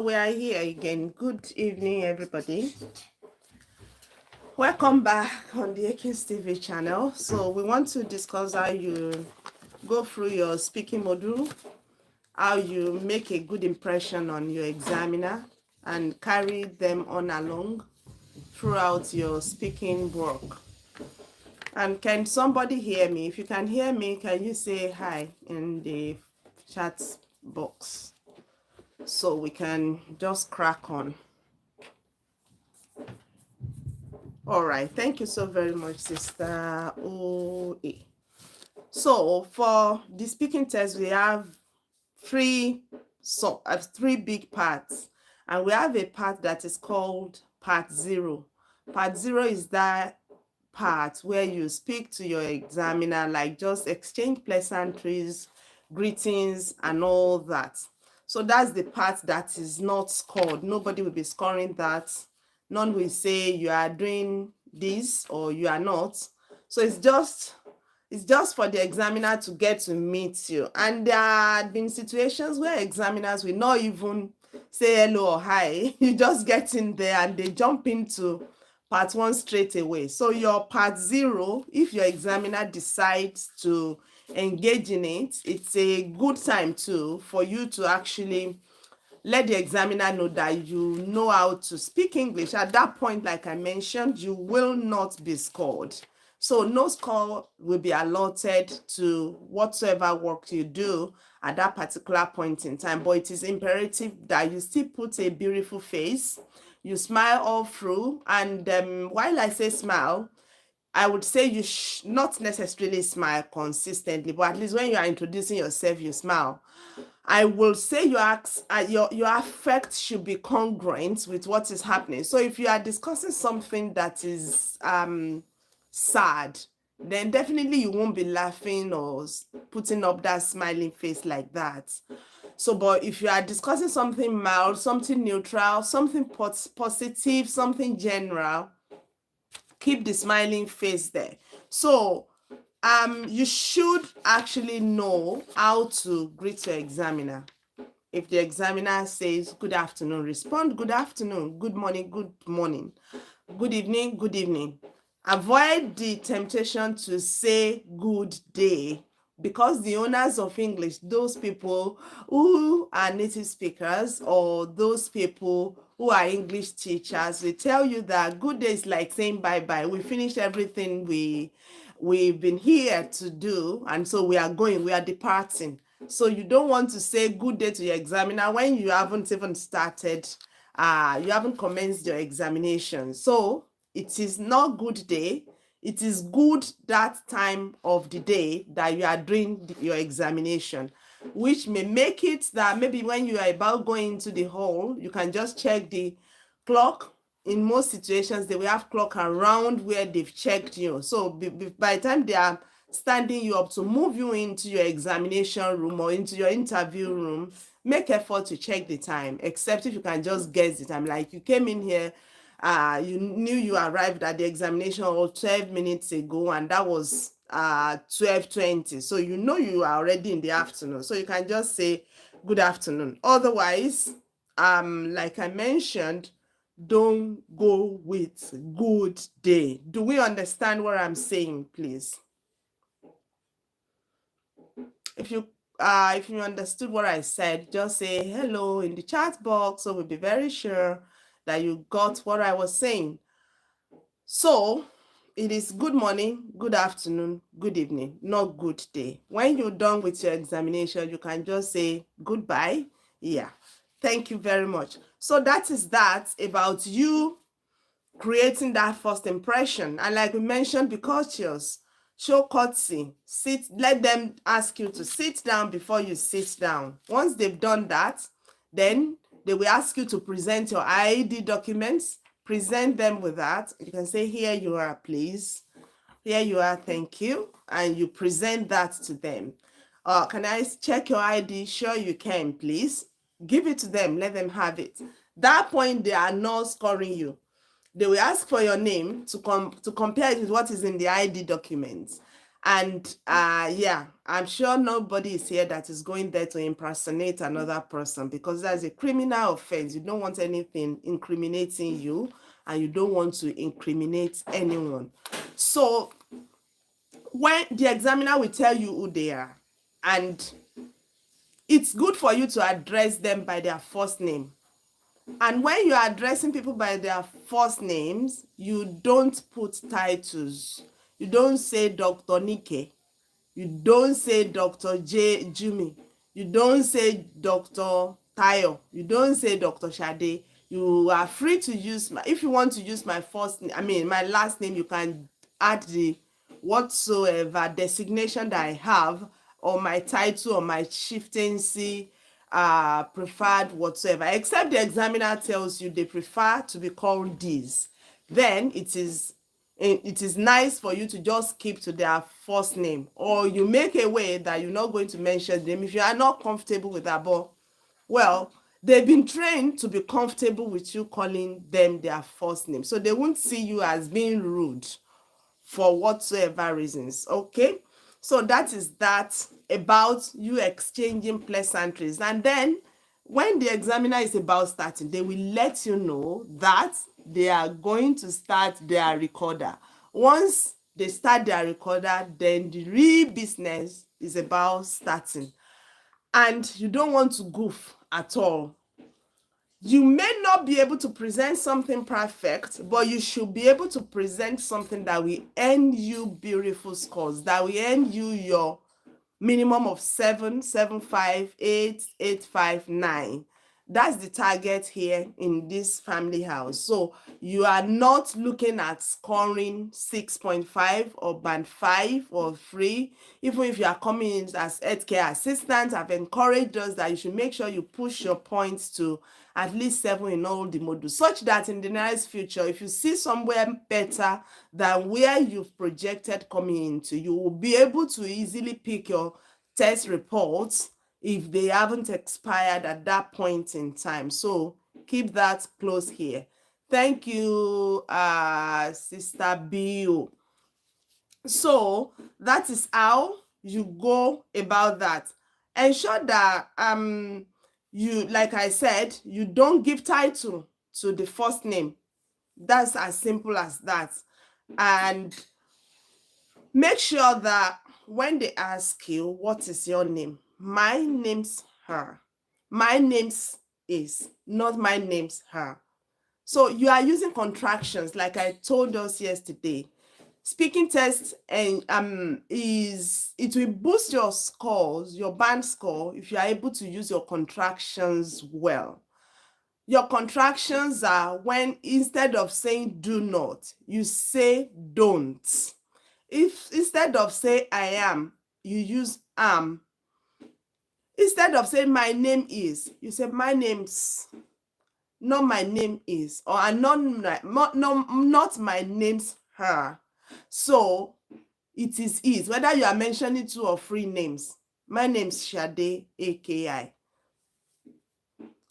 We are here again. Good evening, everybody. Welcome back on the Akins TV channel. So we want to discuss how you go through your speaking module, how you make a good impression on your examiner and carry them on along throughout your speaking work. And can somebody hear me? If you can hear me, can you say hi in the chat box so we can just crack on? All right, thank you so very much, Sister OA. So for the speaking test, we have three big parts, and we have a part that is called part 0. Part 0 is that part where you speak to your examiner, like just exchange pleasantries, greetings, and all that. So that's the part that is not scored. Nobody will be scoring that. None will say you are doing this or you are not. So it's just for the examiner to get to meet you. And there have been situations where examiners will not even say hello or hi. You just get in there and they jump into part 1 straight away. So your part 0, if your examiner decides to engage in it, it's a good time too for you to actually let the examiner know that you know how to speak English. At that point, like I mentioned, you will not be scored. So no score will be allotted to whatsoever work you do at that particular point in time. But it is imperative that you still put a beautiful face, you smile all through. And while I say smile, I would say you not necessarily smile consistently, but at least when you are introducing yourself, you smile. I will say your affect should be congruent with what is happening. So if you are discussing something that is sad, then definitely you won't be laughing or putting up that smiling face like that. So, but if you are discussing something mild, something neutral, something positive, something general, keep the smiling face there. So you should actually know how to greet your examiner. If the examiner says good afternoon, respond good afternoon, good morning, good evening, good evening. Avoid the temptation to say good day, because the owners of English, those people who are native speakers or those people who are English teachers, will tell you that good day is like saying bye-bye. We finished everything we've been here to do, and so we are departing. So you don't want to say good day to your examiner when you haven't even started, you haven't commenced your examination. So it is not good day. It is good that time of the day that you are doing your examination, which may make it that maybe when you are about going into the hall, you can just check the clock. In most situations, they will have clock around where they've checked you. So by the time they are standing you up to move you into your examination room or into your interview room, make effort to check the time, except if you can just guess the time. Like you came in here, you knew you arrived at the examination hall 12 minutes ago, and that was 12:20. So you know you are already in the afternoon. So you can just say good afternoon. Otherwise, like I mentioned, don't go with good day. Do we understand what I'm saying, please? If you understood what I said, just say hello in the chat box, so we'll be very sure that you got what I was saying. So it is good morning, good afternoon, good evening, not good day. When you're done with your examination, you can just say goodbye. Yeah, thank you very much. So that is that about you creating that first impression. And like we mentioned, be cautious, show courtesy, let them ask you to sit down before you sit down. Once they've done that, then they will ask you to present your ID documents. Present them with that. You can say, here you are, please. Here you are, thank you. And you present that to them. Can I check your ID? Sure you can, please. Give it to them, let them have it. That point, they are not scoring you. They will ask for your name to compare it with what is in the ID documents. And yeah, I'm sure nobody is here that is going there to impersonate another person, because that's a criminal offense. You don't want anything incriminating you, and you don't want to incriminate anyone. So when the examiner will tell you who they are, and it's good for you to address them by their first name. And when you are addressing people by their first names, you don't put titles. You don't say Dr. Nike. You don't say Dr. Jimmy. You don't say Dr. Tayo. You don't say Dr. Shade. You are free to use my, if you want to use my first name, I mean my last name, you can add the whatsoever designation that I have, or my title, or my chieftaincy, preferred whatsoever, except the examiner tells you they prefer to be called this. Then it is nice for you to just keep to their first name, or you make a way that you're not going to mention them if you are not comfortable with that. But well, they've been trained to be comfortable with you calling them their first name, so they won't see you as being rude for whatsoever reasons. Okay, so that is that about you exchanging pleasantries. And then when the examiner is about starting, they will let you know that they are going to start their recorder. Once they start their recorder, then the real business is about starting. And you don't want to goof at all. You may not be able to present something perfect, but you should be able to present something that will earn you beautiful scores, that will earn you your minimum of 7, 7.5, 8, 8.5, 9. That's the target here in this family house. So you are not looking at scoring 6.5 or band 5 or 3. Even if you are coming in as healthcare assistant, I've encouraged us that you should make sure you push your points to at least 7 in all the modules, such that in the nearest future, if you see somewhere better than where you've projected coming into, you will be able to easily pick your test reports if they haven't expired at that point in time. So keep that close here. Thank you, Sister Bio. So that is how you go about that. Ensure that you, like I said, you don't give title to the first name. That's as simple as that. And make sure that when they ask you, what is your name? My name's her. My name's is, not my name's her. So you are using contractions like I told us yesterday. Speaking test and is, it will boost your scores, your band score, if you are able to use your contractions well. Your contractions are when instead of saying do not, you say don't. If instead of say I am, you use am. Instead of saying my name is, you say my name's, not my name is, or not my name's her. So it is, whether you are mentioning 2 or 3 names. My name's Shade, AKI.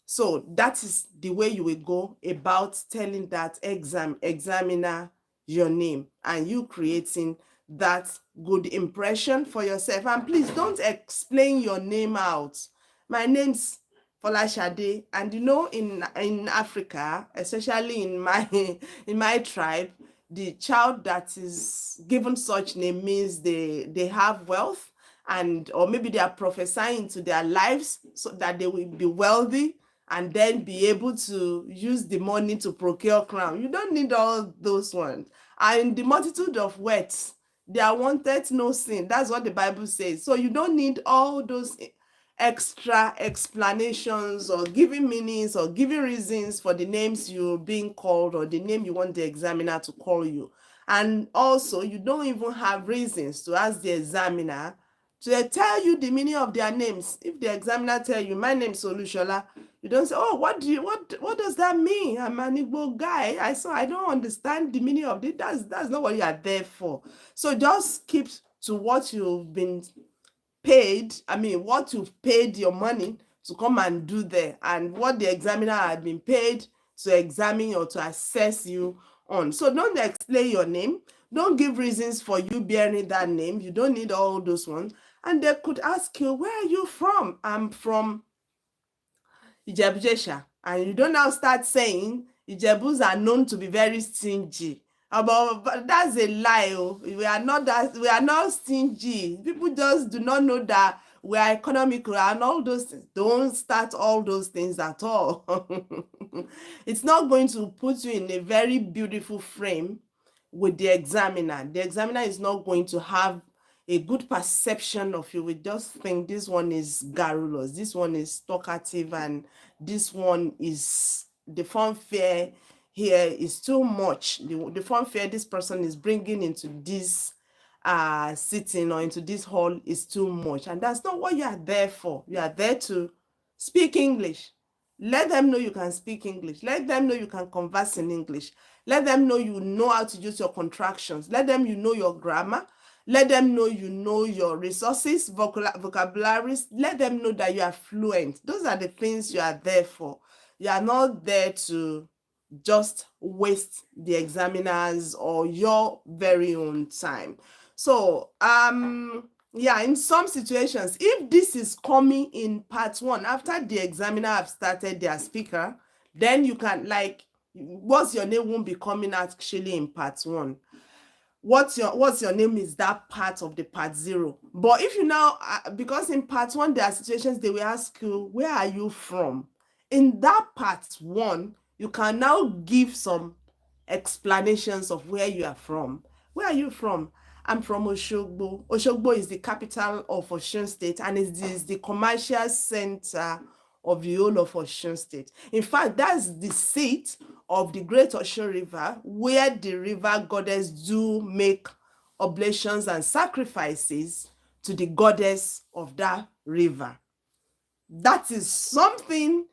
So that is the way you will go about telling that examiner your name, and you creating that good impression for yourself. And please don't explain your name out. My name's Folashade, and you know, in Africa, especially in my tribe, the child that is given such name means they have wealth, and or maybe they are prophesying to their lives so that they will be wealthy and then be able to use the money to procure crown. You don't need all those ones. And the multitude of words, they are wanted no sin. That's what the Bible says. So you don't need all those extra explanations or giving meanings or giving reasons for the names you're being called or the name you want the examiner to call you. And also, you don't even have reasons to ask the examiner to tell you the meaning of their names. If the examiner tell you, my name is Olushola, you don't say, oh, what does that mean? I'm an Igbo guy. I don't understand the meaning of it. That's not what you are there for. So just keep to what you've been paid. I mean, what you've paid your money to come and do there, and what the examiner had been paid to examine or to assess you on. So don't explain your name. Don't give reasons for you bearing that name. You don't need all those ones. And they could ask you, where are you from? I'm from Ijebu-Jesha. And you don't now start saying Ijebus are known to be very stingy. But that's a lie. Oh. We are not stingy. People just do not know that we are economical and all those things. Don't start all those things at all. It's not going to put you in a very beautiful frame with the examiner. The examiner is not going to have a good perception of you. We just think this one is garrulous, this one is talkative, and this one is the fanfare here is too much. The fanfare this person is bringing into this sitting or into this hall is too much. And that's not what you are there for. You are there to speak English. Let them know you can speak English. Let them know you can converse in English. Let them know you know how to use your contractions. Let them you know your grammar. Let them know you know your resources, vocabularies. Let them know that you are fluent. Those are the things you are there for. You are not there to just waste the examiners or your very own time. So, yeah, in some situations, if this is coming in part one, after the examiner have started their speaker, then you can, like, what's your name won't be coming actually in part one. What's your name is that part of the part zero. But if you now, because in part one, there are situations they will ask you, where are you from? In that part one, you can now give some explanations of where you are from. Where are you from? I'm from Oshogbo. Oshogbo is the capital of Osun State, and it is the commercial center of the whole of Osun State. In fact, that's the seat of the Great Osun River, where the river goddess do make oblations and sacrifices to the goddess of that river. That is something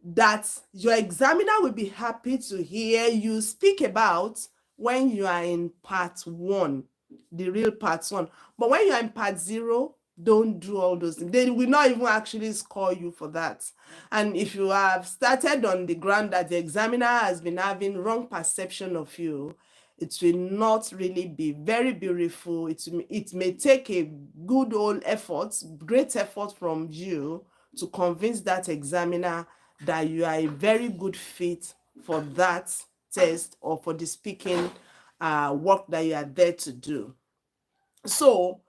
that your examiner will be happy to hear you speak about when you are in part one, the real part one. But when you are in part zero, don't do all those things. They will not even actually score you for that. And if you have started on the ground that the examiner has been having wrong perception of you, it will not really be very beautiful. It may take a good old effort, great effort from you to convince that examiner that you are a very good fit for that test or for the speaking work that you are there to do. So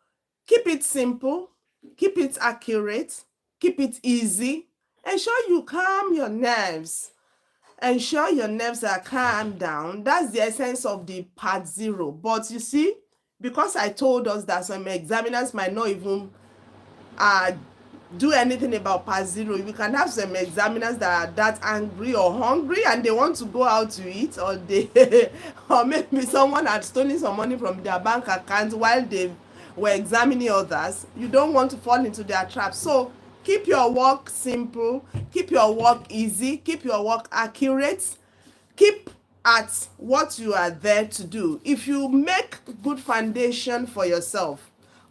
keep it simple, keep it accurate, keep it easy. Ensure you calm your nerves. Ensure your nerves are calmed down. That's the essence of the part zero. But you see, because I told us that some examiners might not even do anything about part zero, we can have some examiners that are that angry or hungry and they want to go out to eat, or they or maybe someone had stolen some money from their bank account while they were examining others. You don't want to fall into their trap. So keep your work simple, keep your work easy, keep your work accurate, keep at what you are there to do. If you make good foundation for yourself,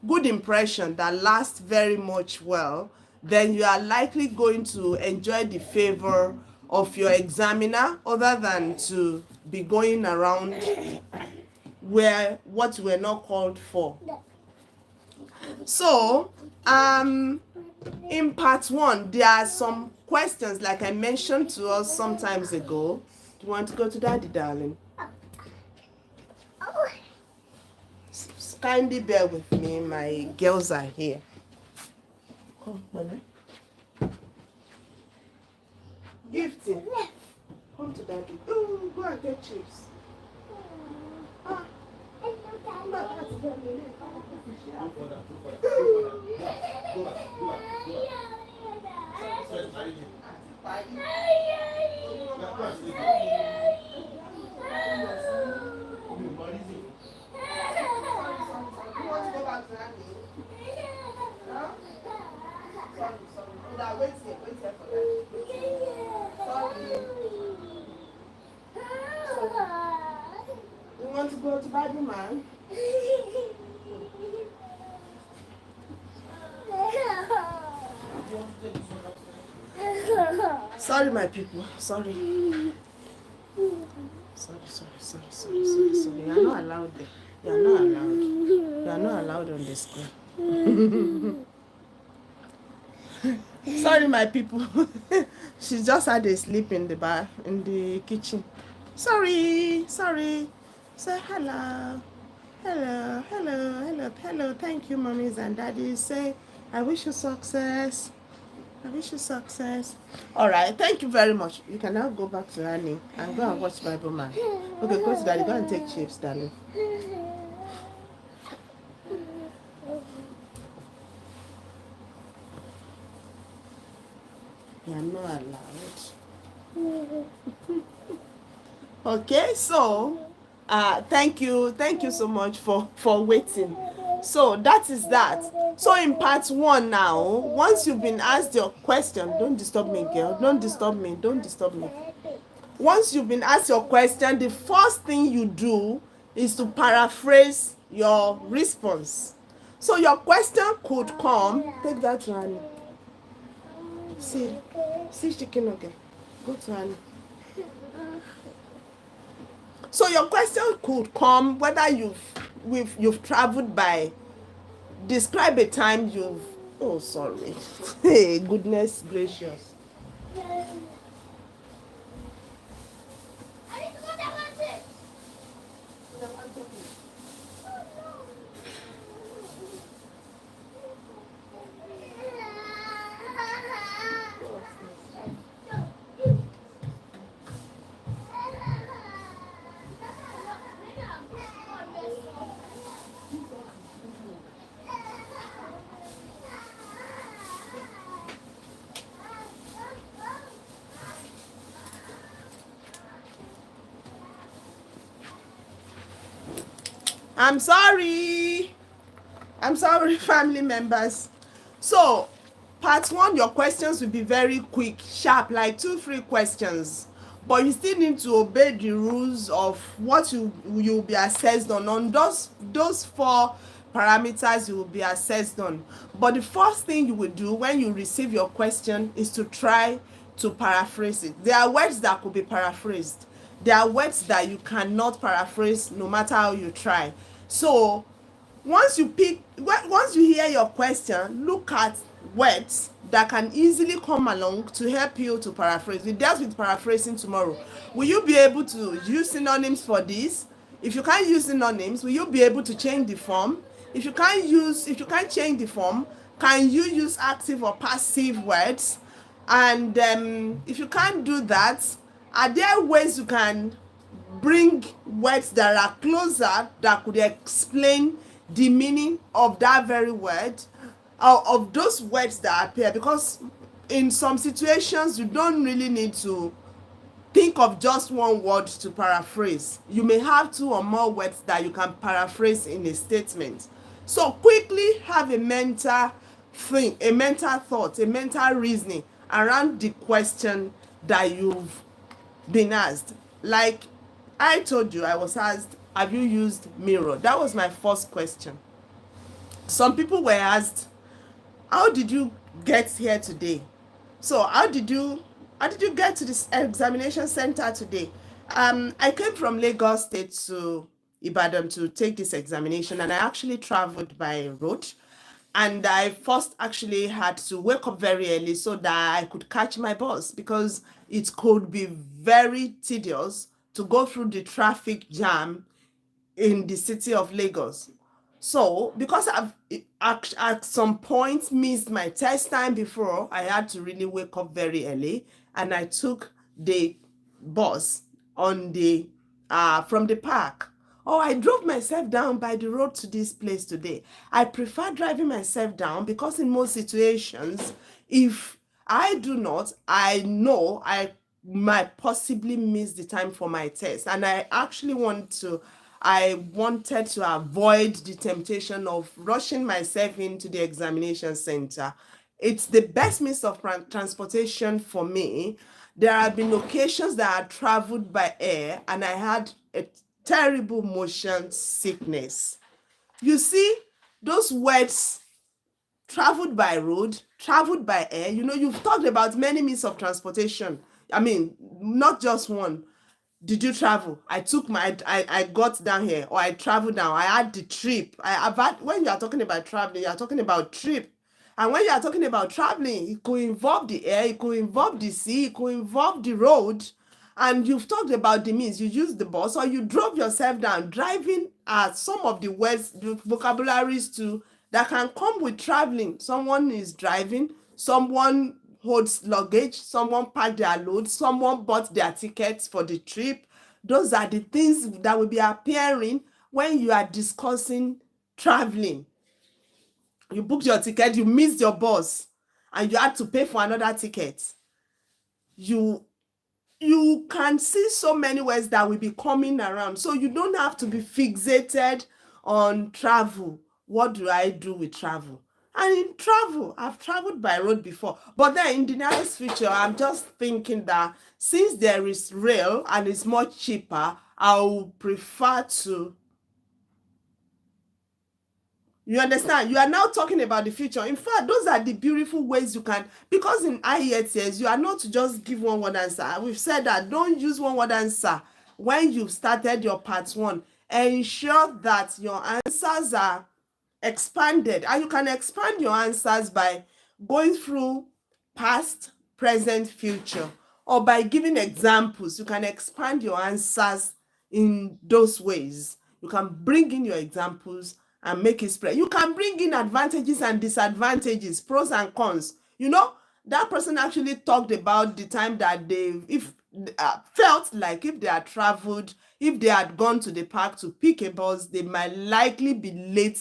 good impression that lasts very much well, then you are likely going to enjoy the favor of your examiner, other than to be going around where what you were not called for. So in part one, there are some questions like I mentioned to us sometimes ago. Do you want to go to daddy, darling? Kindly bear with me, my girls are here. Come, honey. Gifting. Come to daddy. Oh, go and get chips. Come back to daddy. Wait here for that. Sorry. You want to go to Bible man? Sorry, my people. Sorry. Sorry. You are not allowed there. You are not allowed. You are not allowed on the screen. Sorry, my people. She just had a sleep in the bar in the kitchen. Sorry. Say hello. Hello. Thank you, mommies and daddies. Say, I wish you success. I wish you success. All right. Thank you very much. You can now go back to Annie and go and watch Bible Man. Okay, go to daddy. Go and take chips, darling. You are not allowed. Okay, so thank you so much for waiting. So that is that. So in part one now, once you've been asked your question, don't disturb me, girl. Don't disturb me. Once you've been asked your question, the first thing you do is to paraphrase your response. So your question could come. Take that to Annie. See chicken nugget. Go to Annie. So your question could come whether you've traveled by. Describe a time you've. Oh, sorry. Hey, goodness gracious. I'm sorry, family members. So, part one, your questions will be very quick, sharp, like 2-3 questions. But you still need to obey the rules of what you'll be assessed on those 4 parameters you will be assessed on. But the first thing you will do when you receive your question is to try to paraphrase it. There are words that could be paraphrased. There are words that you cannot paraphrase no matter how you try. So once you hear your question, look at words that can easily come along to help you to paraphrase. We dealt with paraphrasing tomorrow. Will you be able to use synonyms for this? If you can't use synonyms, will you be able to change the form? If you can't change the form, can you use active or passive words? And if you can't do that, are there ways you can bring words that are closer that could explain the meaning of that very word, of those words that appear? Because in some situations you don't really need to think of just one word to paraphrase. You may have 2 or more words that you can paraphrase in a statement. So quickly have a mental thought, a mental reasoning around the question that you've been asked. Like I told you, I was asked, have you used mirror? That was my first question. Some people were asked, how did you get here today? So how did you get to this examination center today? I came from Lagos State to Ibadan to take this examination, and I actually traveled by road. And I first actually had to wake up very early so that I could catch my bus, because it could be very tedious to go through the traffic jam in the city of Lagos. So, because I've at some point missed my test time before, I had to really wake up very early, and I took the bus on the from the park. Oh, I drove myself down by the road to this place today. I prefer driving myself down because in most situations, if I do not, I know I might possibly miss the time for my test. And I wanted to avoid the temptation of rushing myself into the examination center. It's the best means of transportation for me. There have been occasions that I traveled by air and I had a terrible motion sickness. You see, those words, traveled by road, traveled by air, you've talked about many means of transportation. I mean, not just one. Did you travel? I got down here, or I traveled down. I had the trip. I've had, when you are talking about traveling, you are talking about trip. And when you are talking about traveling, it could involve the air, it could involve the sea, it could involve the road. And you've talked about the means. You used the bus or you drove yourself down. Driving are some of the words, the vocabularies too, that can come with traveling. Someone is driving, someone holds luggage, someone packed their load, someone bought their tickets for the trip. Those are the things that will be appearing when you are discussing traveling. You booked your ticket, you missed your bus, and you had to pay for another ticket. You you can see so many words that will be coming around. So you don't have to be fixated on travel. What do I do with travel? And in travel, I've traveled by road before. But then in the nearest future, I'm just thinking that since there is rail and it's much cheaper, I would prefer to. You understand? You are now talking about the future. In fact, those are the beautiful ways you can, because in Ielts, you are not to just give one word answer. We've said that don't use one word answer when you've started your part one. Ensure that your answers are expanded, and you can expand your answers by going through past, present, future, or by giving examples. You can expand your answers in those ways. You can bring in your examples and make it spread. You can bring in advantages and disadvantages, pros and cons. You know, that person actually talked about the time that they, if felt like if they had traveled, if they had gone to the park to pick a bus, they might likely be late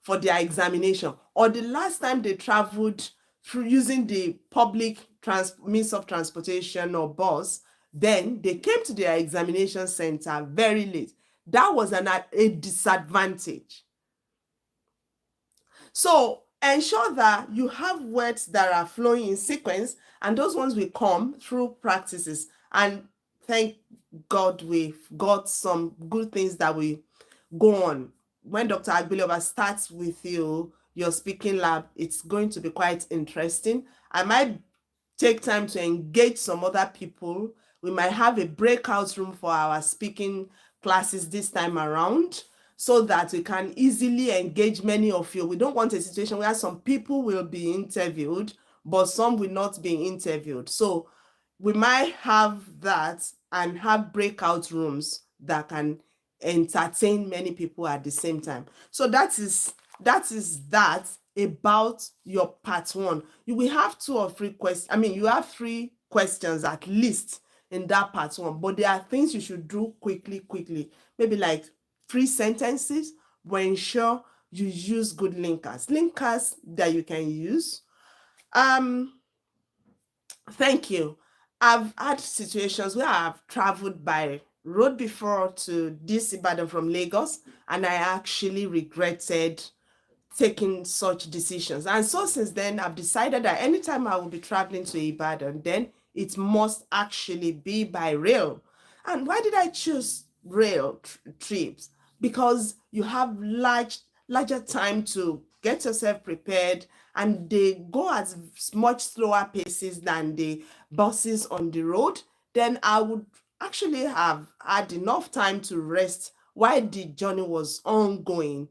for their examination, or the last time they traveled through using the public means of transportation or bus, then they came to their examination center very late. That was a disadvantage. So ensure that you have words that are flowing in sequence, and those ones will come through practices. And thank God we've got some good things that we go on. When Dr. Agbilova starts with you, your speaking lab, it's going to be quite interesting. I might take time to engage some other people. We might have a breakout room for our speaking classes this time around, so that we can easily engage many of you. We don't want a situation where some people will be interviewed, but some will not be interviewed. So we might have that and have breakout rooms that can entertain many people at the same time. So that is that about your part one. You will have 2 or 3 questions. I mean, you have 3 questions at least in that part one, but there are things you should do quickly. Maybe like 3 sentences, but ensure you use good linkers that you can use. Thank you. I've had situations where I've traveled by road before to this Ibadan from Lagos, and I actually regretted taking such decisions. And so since then, I've decided that anytime I will be traveling to Ibadan, then it must actually be by rail. And why did I choose rail trips? Because you have larger time to get yourself prepared, and they go at much slower paces than the buses on the road. Then I would actually have had enough time to rest while the journey was ongoing.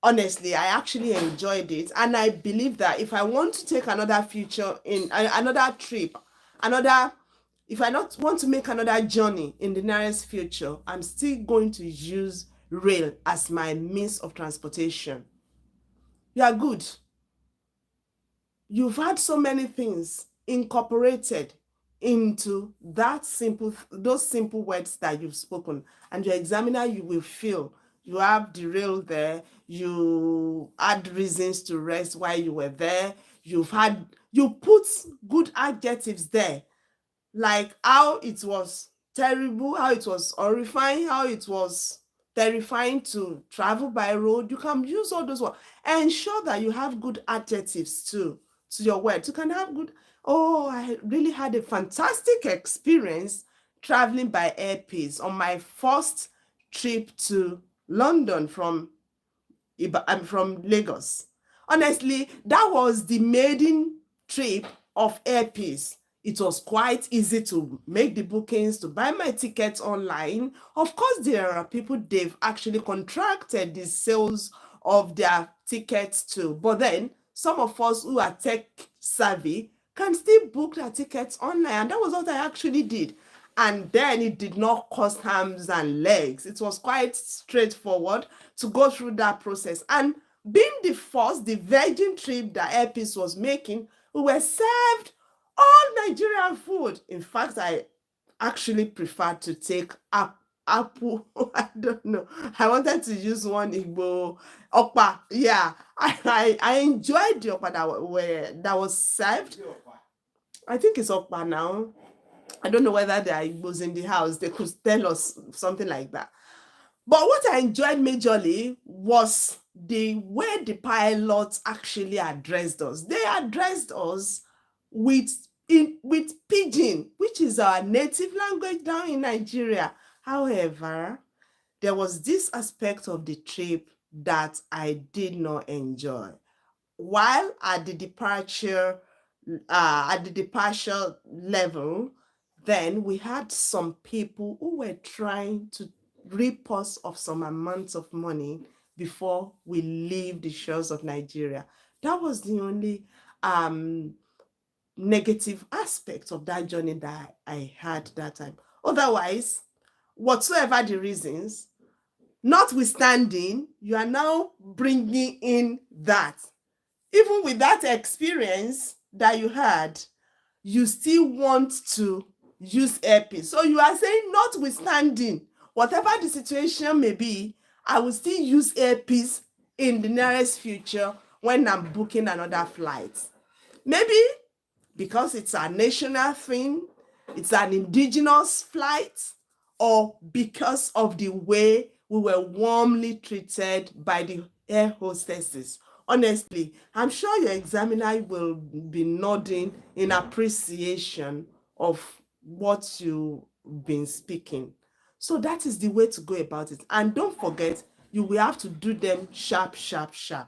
Honestly, I actually enjoyed it, and I believe that if I want to take another future in another trip, another if I not want to make another journey in the nearest future, I'm still going to use rail as my means of transportation. You are good. You've had so many things incorporated into those simple words that you've spoken, and your examiner, you will feel you have the rail there. You had reasons to rest while you were there. You put good adjectives there, like how it was terrible, how it was horrifying, how it was terrifying to travel by road. You can use all those words. Ensure that you have good adjectives too to your words. You can have good, oh, I really had a fantastic experience traveling by airplanes on my first trip to London from I'm from Lagos. Honestly, that was the maiden trip of airpiece. it was quite easy to make the bookings, to buy my tickets online. Of course, there are people they've actually contracted the sales of their tickets too. But then some of us who are tech savvy can still book their tickets online. And that was what I actually did. And then it did not cost arms and legs. It was quite straightforward to go through that process. And being the first, the virgin trip that Airpeace was making, we were served all Nigerian food. In fact, I actually prefer to take apple. I don't know. I wanted to use one Igbo okpa. Yeah, I enjoyed the okpa that was served. I think it's okpa now. I don't know whether there are Igbos in the house. They could tell us something like that. But what I enjoyed majorly was the way the pilots actually addressed us. They addressed us with pidgin, which is our native language down in Nigeria. However, there was this aspect of the trip that I did not enjoy. While at the departure level, then we had some people who were trying to rip us of some amounts of money before we leave the shores of Nigeria. That was the only negative aspect of that journey that I had that time. Otherwise, whatsoever the reasons, notwithstanding, you are now bringing in that. Even with that experience that you had, you still want to use Airpeace. So you are saying, notwithstanding, whatever the situation may be, I will still use Airpeace in the nearest future when I'm booking another flight. Maybe because it's a national thing, it's an indigenous flight, or because of the way we were warmly treated by the air hostesses. Honestly, I'm sure your examiner will be nodding in appreciation of what you've been speaking. So that is the way to go about it. And don't forget, you will have to do them sharp, sharp, sharp.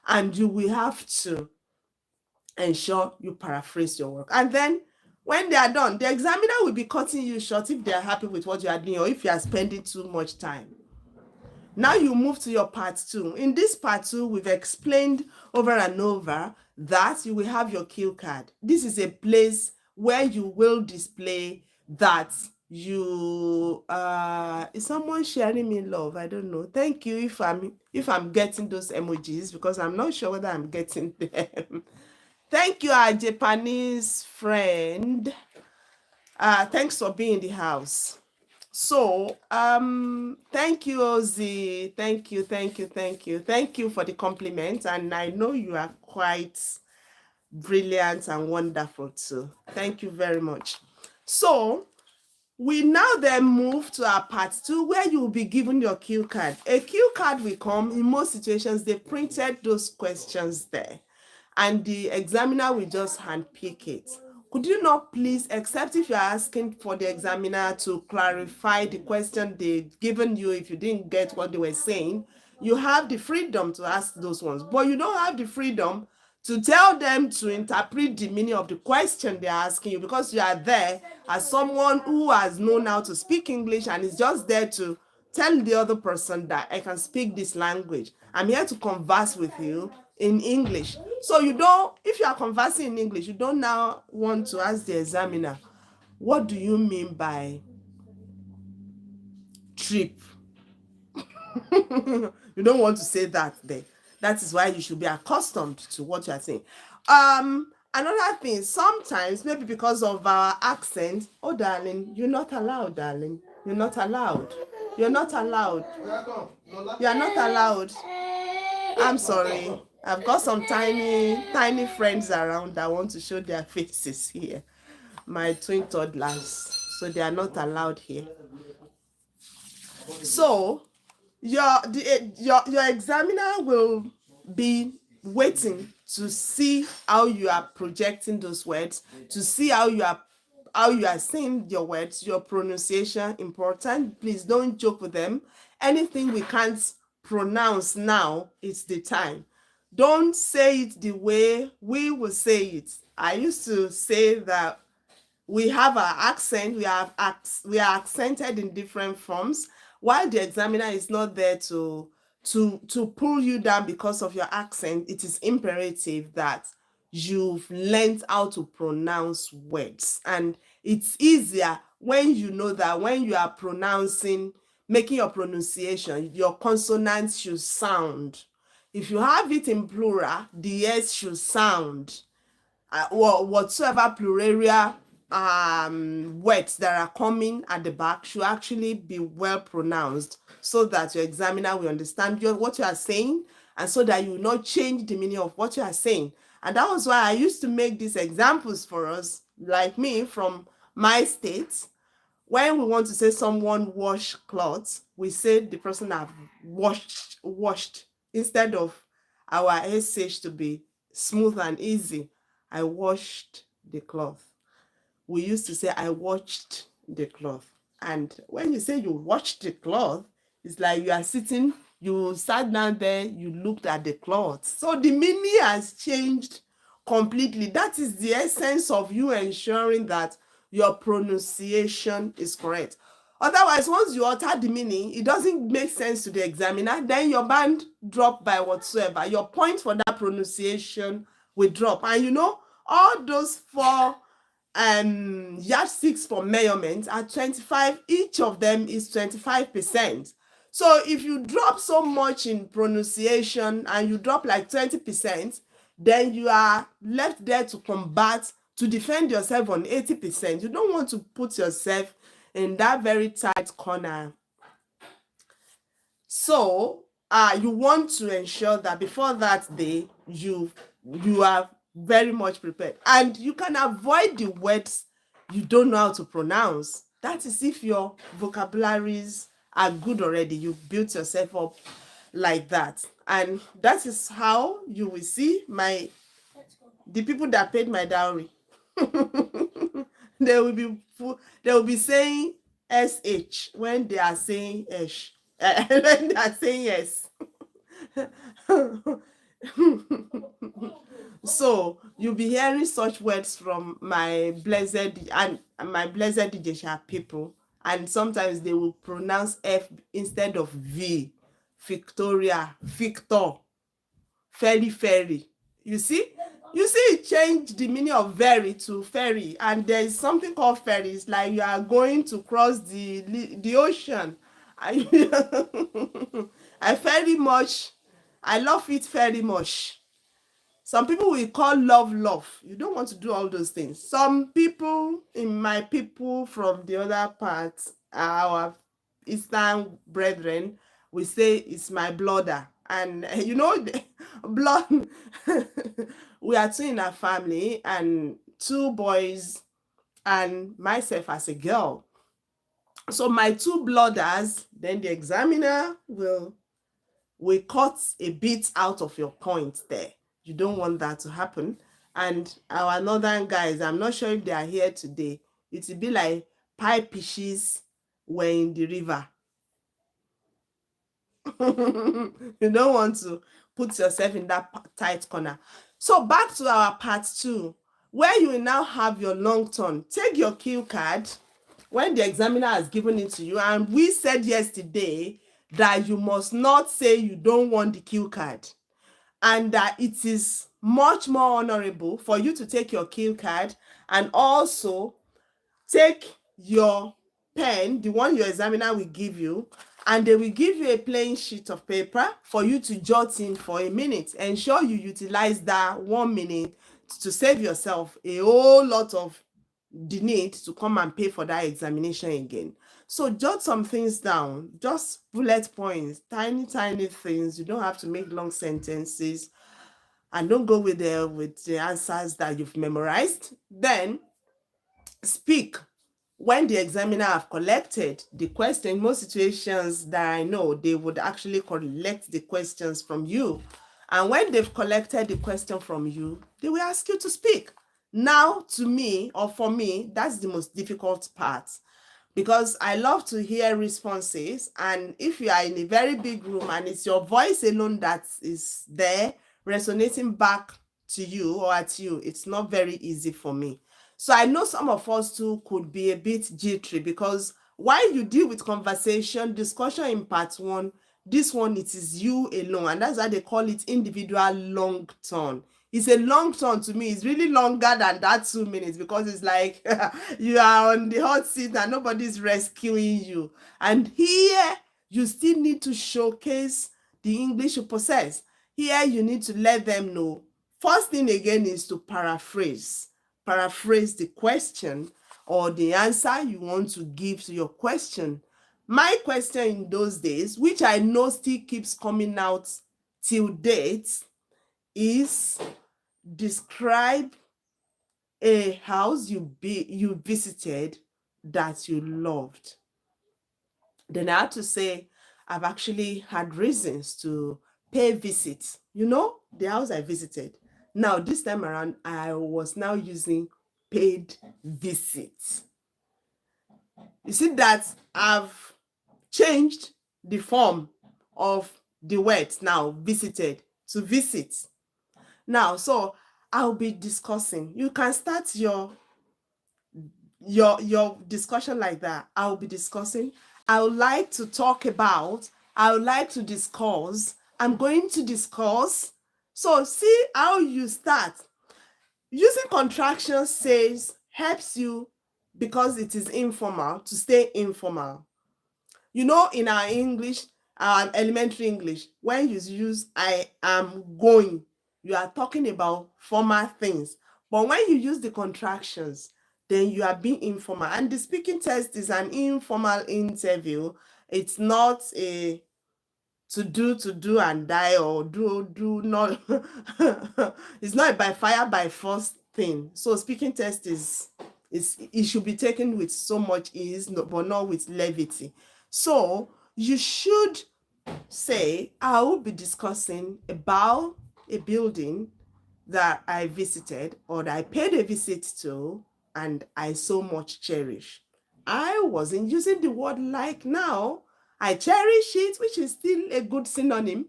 And you will have to ensure you paraphrase your work. And then when they are done, the examiner will be cutting you short if they are happy with what you are doing or if you are spending too much time. Now you move to your part 2. In this part 2, we've explained over and over that you will have your cue card. This is a place where you will display that you is someone sharing me love? I don't know. Thank you if I'm getting those emojis, because I'm not sure whether I'm getting them. Thank you, our Japanese friend. Thanks for being in the house. So, thank you, Ozzy. Thank you. Thank you for the compliment. And I know you are quite brilliant and wonderful too. Thank you very much. So, we now then move to our part 2 where you will be given your cue card. A cue card will come. In most situations, they printed those questions there, and the examiner will just handpick it. Could you not please, except if you're asking for the examiner to clarify the question they've given you if you didn't get what they were saying, you have the freedom to ask those ones, but you don't have the freedom to tell them to interpret the meaning of the question they're asking you, because you are there as someone who has known how to speak English and is just there to tell the other person that I can speak this language. I'm here to converse with you in English. So you don't, if you are conversing in English, you don't now want to ask the examiner, what do you mean by trip? You don't want to say that there. That is why you should be accustomed to what you are saying. Another thing, sometimes, maybe because of our accent, oh darling, you're not allowed, darling. You're not allowed. You're not allowed. You are not allowed. I'm sorry. I've got some tiny friends around that want to show their faces here. My twin toddlers. So they are not allowed here. So your examiner will be waiting to see how you are projecting those words, to see how you are saying your words, your pronunciation important. Please don't joke with them. Anything we can't pronounce now, it's the time. Don't say it the way we will say it. I used to say that we have our accent, we are accented in different forms, while the examiner is not there to pull you down because of your accent. It is imperative that you've learned how to pronounce words, and it's easier when you know that when you are pronouncing, making your pronunciation, your consonants should sound. If you have it in plural, the s should sound, whatsoever pluralia words that are coming at the back should actually be well pronounced, so that your examiner will understand what you are saying, and so that you will not change the meaning of what you are saying. And that was why I used to make these examples for us, like me from my state. When we want to say someone wash clothes, we say the person have washed, instead of our sh to be smooth and easy. I washed the cloth. We used to say I watched the cloth. And when you say you watched the cloth, it's like you are sitting, you sat down there, you looked at the cloth. So the meaning has changed completely. That is the essence of you ensuring that your pronunciation is correct. Otherwise, once you alter the meaning, it doesn't make sense to the examiner, then your band drop by whatsoever. Your point for that pronunciation will drop. And you know, all those four yardsticks for measurement are 25. Each of them is 25%. So if you drop so much in pronunciation and you drop like 20%, then you are left there to combat, to defend yourself on 80%. You don't want to put yourself in that very tight corner. So you want to ensure that before that day, you are very much prepared, and you can avoid the words you don't know how to pronounce. That is if your vocabularies are good already. You built yourself up like that, and that is how you will see the people that paid my dowry. they will be saying sh when they are saying esh, when they are saying yes. So you'll be hearing such words from my blessed Ijesha people, and sometimes they will pronounce f instead of v. Victoria, Victor, ferry. You see it changed the meaning of very to ferry, and there is something called ferry. It's like you are going to cross the ocean. I I love it very much. Some people will call love. You don't want to do all those things. Some people in my people from the other parts, our Eastern brethren, we say it's my blooder. And you know, blood, we are two in our family, and two boys and myself as a girl. So my two blooders, then the examiner will cut a bit out of your point there. You don't want that to happen. And our northern guys, I'm not sure if they are here today. It will be like pipe fishes were in the river. You don't want to put yourself in that tight corner. So back to our part 2, where you will now have your long turn. Take your cue card when the examiner has given it to you, and we said yesterday that you must not say you don't want the cue card, and that it is much more honorable for you to take your cue card and also take your pen, the one your examiner will give you, and they will give you a plain sheet of paper for you to jot in for a minute. Ensure you utilize that 1 minute to save yourself a whole lot of the need to come and pay for that examination again. So jot some things down, just bullet points, tiny things. You don't have to make long sentences, and don't go with the answers that you've memorized. Then speak when the examiner have collected the question. Most situations that I know, they would actually collect the questions from you, and when they've collected the question from you, they will ask you to speak. Now, to me, or for me, that's the most difficult part, because I love to hear responses. And if you are in a very big room and it's your voice alone that is there resonating back to you or at you, it's not very easy for me. So I know some of us too could be a bit jittery, because while you deal with conversation, discussion in part one, this one, it is you alone. And that's why they call it individual long turn. It's a long turn to me. It's really longer than that 2 minutes, because it's like you are on the hot seat and nobody's rescuing you. And here, you still need to showcase the English you possess. Here, you need to let them know. First thing again is to paraphrase the question or the answer you want to give to your question. My question in those days, which I know still keeps coming out till date, is describe a house you visited that you loved. Then I had to say I've actually had reasons to pay visits. The house I visited. Now, this time around, I was now using paid visits. You see that I've changed the form of the words now, visited to visit. Now, so I'll be discussing. You can start your discussion like that. I'll be discussing. I would like to talk about. I would like to discuss. I'm going to discuss. So see how you start. Using contractions helps you, because it is informal, to stay informal. In our English, elementary English, when you use I am going, you are talking about formal things. But when you use the contractions, then you are being informal. And the speaking test is an informal interview. It's not a to do and die, or do not. It's not a by fire by force thing. So speaking test is it should be taken with so much ease, but not with levity. So you should say, I will be discussing about a building that I visited or that I paid a visit to and I so much cherish. I wasn't using the word like now. I cherish it, which is still a good synonym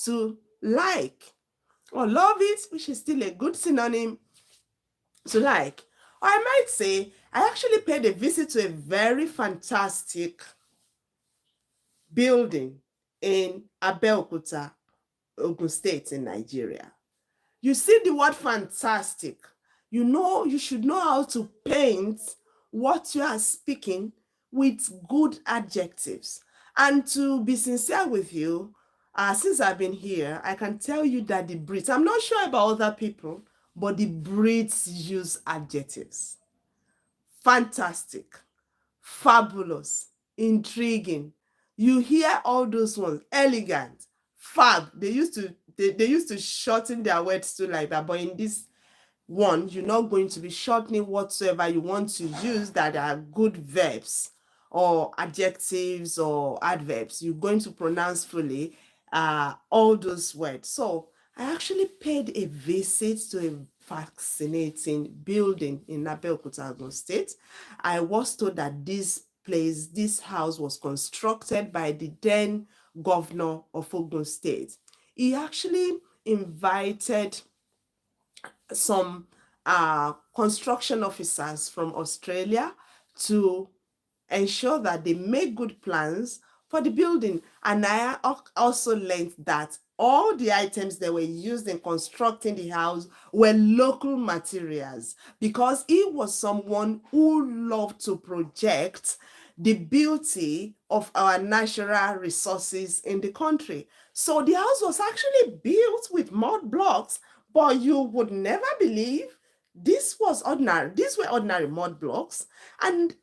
to like, or love it, which is still a good synonym to like. Or I might say, I actually paid a visit to a very fantastic building in Abeokuta, Ogun State in Nigeria. You see the word fantastic. You should know how to paint what you are speaking with good adjectives. And to be sincere with you, since I've been here, I can tell you that the Brits, I'm not sure about other people, but the Brits use adjectives. Fantastic, fabulous, intriguing. You hear all those ones. Elegant, fab. They used to shorten their words too like that, but in this one, you're not going to be shortening whatsoever you want to use that are good verbs or adjectives or adverbs. You're going to pronounce fully all those words. So I actually paid a visit to a fascinating building in Abeokuta, Ogun State. I was told that this house was constructed by the then governor of Ogun State. He actually invited some construction officers from Australia to ensure that they make good plans for the building. And I also learned that all the items that were used in constructing the house were local materials, because he was someone who loved to project the beauty of our natural resources in the country. So the house was actually built with mud blocks, but you would never believe these were ordinary mud blocks, and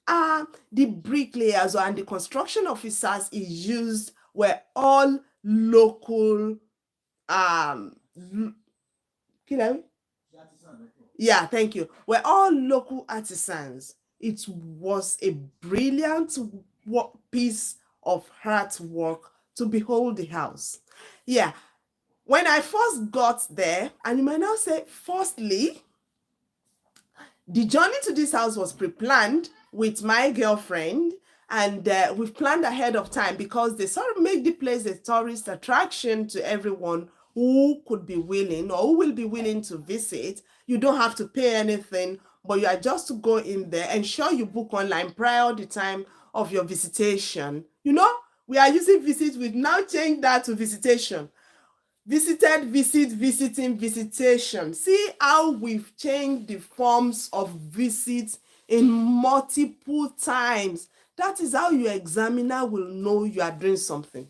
the bricklayers and the construction officers he used were all local. Yeah, thank you. We're all local artisans. It was a brilliant piece of artwork to behold the house. Yeah, when I first got there, and you might now say, firstly, the journey to this house was pre-planned with my girlfriend, and we've planned ahead of time because they sort of make the place a tourist attraction to everyone who could be willing or who will be willing to visit. You don't have to pay anything, but you are just to go in there. Ensure you book online prior the time of your visitation. You know, we are using visit, we now change that to visitation. Visited, visit, visiting, visitation. See how we've changed the forms of visits in multiple times. That is how your examiner will know you are doing something.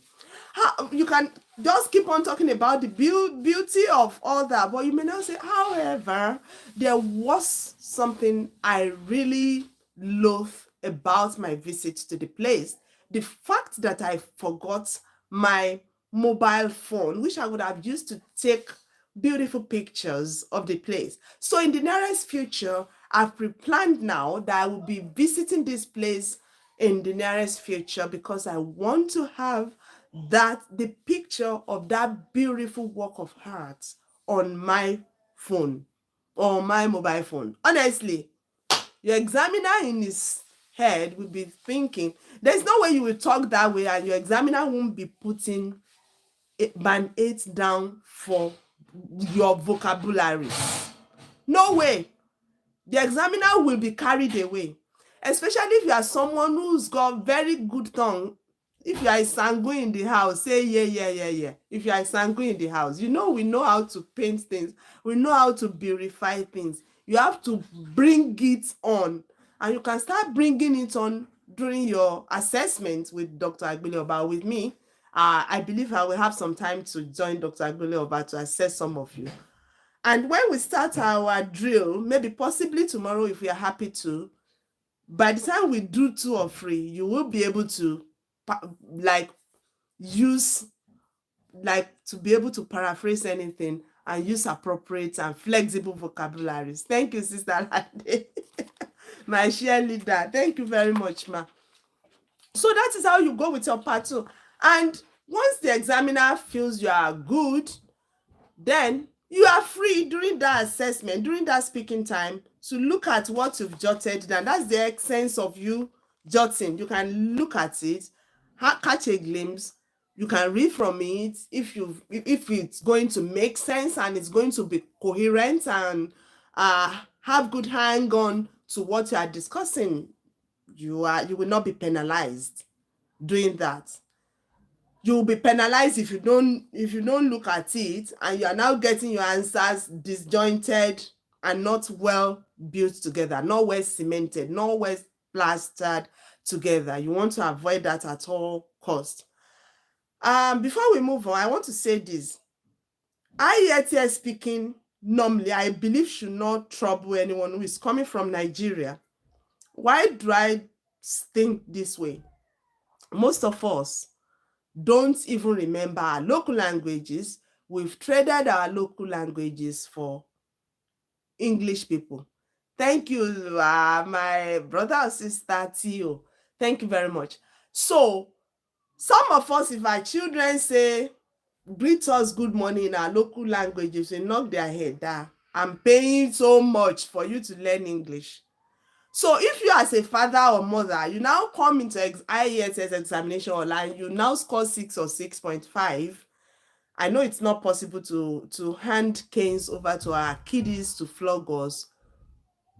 How, you can just keep on talking about the beauty of all that, but you may not say, however, there was something I really loathe about my visit to the place. The fact that I forgot my mobile phone, which I would have used to take beautiful pictures of the place. So in the nearest future, I've pre-planned now that I will be visiting this place in the nearest future because I want to have the picture of that beautiful work of art on my phone or my mobile phone. Honestly, your examiner in his head will be thinking, there's no way you will talk that way and your examiner won't be putting band 8 down for your vocabulary. No way. The examiner will be carried away, especially if you are someone who's got very good tongue. If you are a sanguine in the house, say yeah, yeah, yeah, yeah. If you are a sanguine in the house, you know we know how to paint things. We know how to beautify things. You have to bring it on. And you can start bringing it on during your assessment with Dr. Agbeleoba. With me, I believe I will have some time to join Dr. Agbeleoba to assess some of you. And when we start our drill, maybe possibly tomorrow, if we are happy to, by the time we do 2 or 3, you will be able to like use, like to be able to paraphrase anything and use appropriate and flexible vocabularies. Thank you, Sister Lade, my cheerleader. Thank you very much, ma. So that is how you go with your part 2. And once the examiner feels you are good, then you are free during that assessment, during that speaking time, to look at what you've jotted down. That's the essence of you jotting. You can look at it, catch a glimpse. You can read from it if it's going to make sense and it's going to be coherent and have good hang on to what you are discussing. You will not be penalized doing that. You'll be penalized if you don't look at it and you are now getting your answers disjointed and not well built together, not well cemented, not well plastered together. You want to avoid that at all cost. Before we move on, I want to say this. Ielts speaking normally, I believe, should not trouble anyone who is coming from Nigeria. Why do I think this way? Most of us don't even remember our local languages. We've traded our local languages for English people. Thank you, my brother or sister Tio. Thank you very much. So, some of us, if our children say, greet us good morning in our local languages, we knock their head down. I'm paying so much for you to learn English. So if you as a father or mother, you now come into IELTS examination online, you now score 6 or 6.5. I know it's not possible to hand canes over to our kiddies to flog us.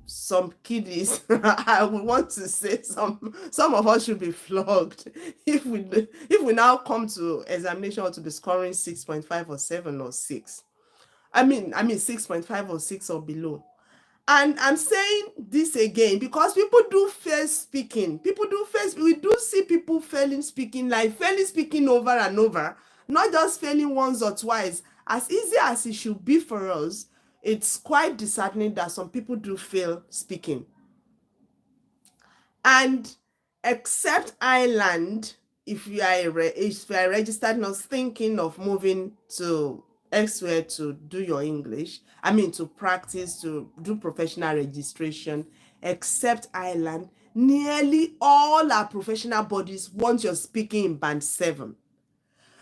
Some kiddies, I would want to say some of us should be flogged if we now come to examination or to be scoring 6.5 or 7 or 6. I mean 6.5 or 6 or below. And I'm saying this again because people do fail speaking. We do see people failing speaking over and over, not just failing once or twice. As easy as it should be for us, it's quite disheartening that some people do fail speaking. And except Ireland, if you are registered nurse thinking of moving to elsewhere to do your English, to practice, to do professional registration, except Ireland, nearly all our professional bodies want your speaking in band 7.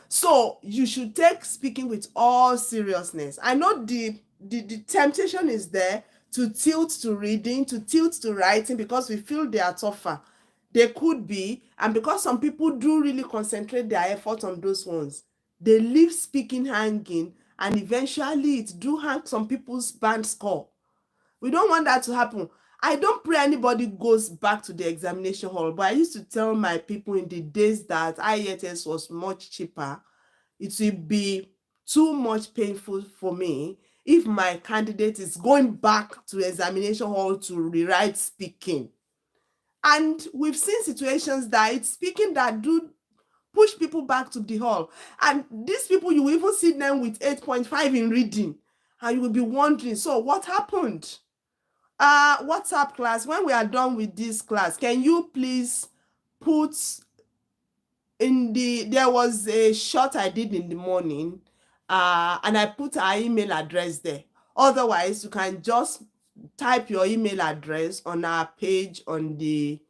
So you should take speaking with all seriousness. I know the temptation is there to tilt to reading, to tilt to writing because we feel they are tougher. They could be, and because some people do really concentrate their effort on those ones, they leave speaking hanging, and eventually it do hang some people's band score. We don't want that to happen. I don't pray anybody goes back to the examination hall, but I used to tell my people in the days that Ielts was much cheaper, it will be too much painful for me if my candidate is going back to examination hall to rewrite speaking. And we've seen situations that it's speaking that do push people back to the hall. And these people, you will even see them with 8.5 in reading, and you will be wondering, so what happened? WhatsApp class, when we are done with this class, can you please put there was a shot I did in the morning, and I put our email address there. Otherwise, you can just type your email address on our page on the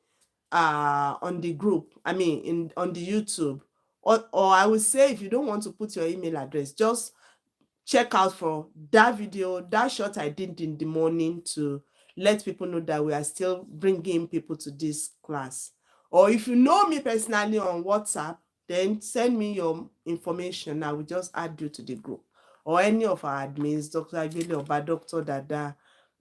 group, I mean on the YouTube. Or I would say, if you don't want to put your email address, just check out for that video, that shot I did in the morning, to let people know that we are still bringing people to this class. Or if you know me personally on WhatsApp, then send me your information. I will just add you to the group. Or any of our admins, Dr. Agbele Oba, Dr. Dada,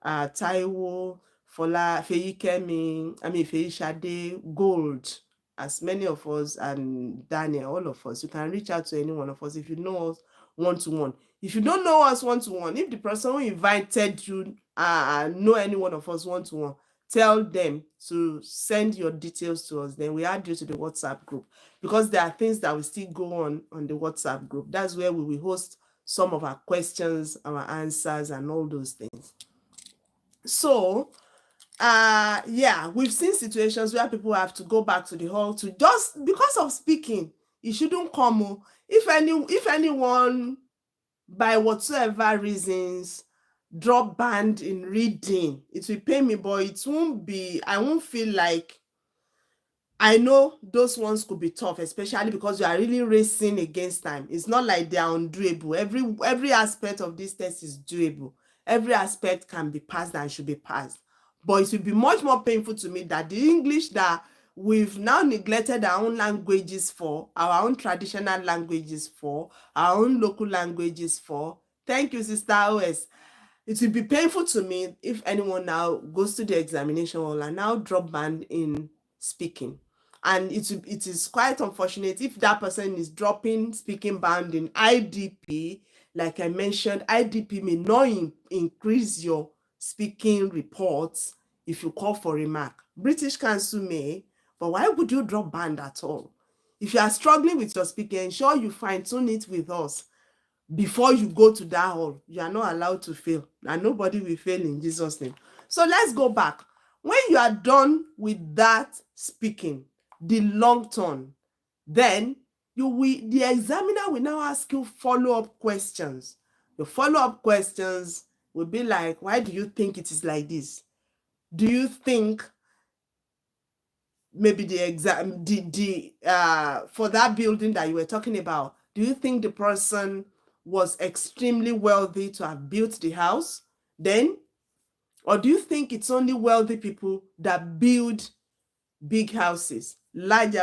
Taiwo, Fola, Feyikemi, Feyishade, Gold, as many of us, and Daniel, all of us. You can reach out to any one of us if you know us one-to-one. If you don't know us one-to-one, if the person who invited you know any one of us one-to-one, tell them to send your details to us. Then we add you to the WhatsApp group, because there are things that will still go on the WhatsApp group. That's where we will host some of our questions, our answers, and all those things. So yeah, we've seen situations where people have to go back to the hall to just because of speaking. You shouldn't come. If anyone, by whatsoever reasons, drop band in reading, it will pain me, but it won't be, I won't feel like, I know those ones could be tough, especially because you are really racing against time. It's not like they are undoable. Every aspect of this test is doable. Every aspect can be passed and should be passed. But it will be much more painful to me that the English that we've now neglected our own languages for, our own traditional languages for, our own local languages for. Thank you, Sister OS. It will be painful to me if anyone now goes to the examination hall and now drop band in speaking. And it is quite unfortunate if that person is dropping speaking band in IDP. Like I mentioned, IDP may not increase your speaking reports if you call for remark. British Council may, but why would you drop band at all? If you are struggling with your speaking, ensure you fine-tune it with us before you go to that hall. You are not allowed to fail, and nobody will fail in Jesus' name. So let's go back. When you are done with that speaking, the long turn, then the examiner will now ask you follow-up questions. The follow-up questions will be like, why do you think it is like this? Do you think maybe the exam, for that building that you were talking about, do you think the person was extremely wealthy to have built the house then? Or do you think it's only wealthy people that build big houses, large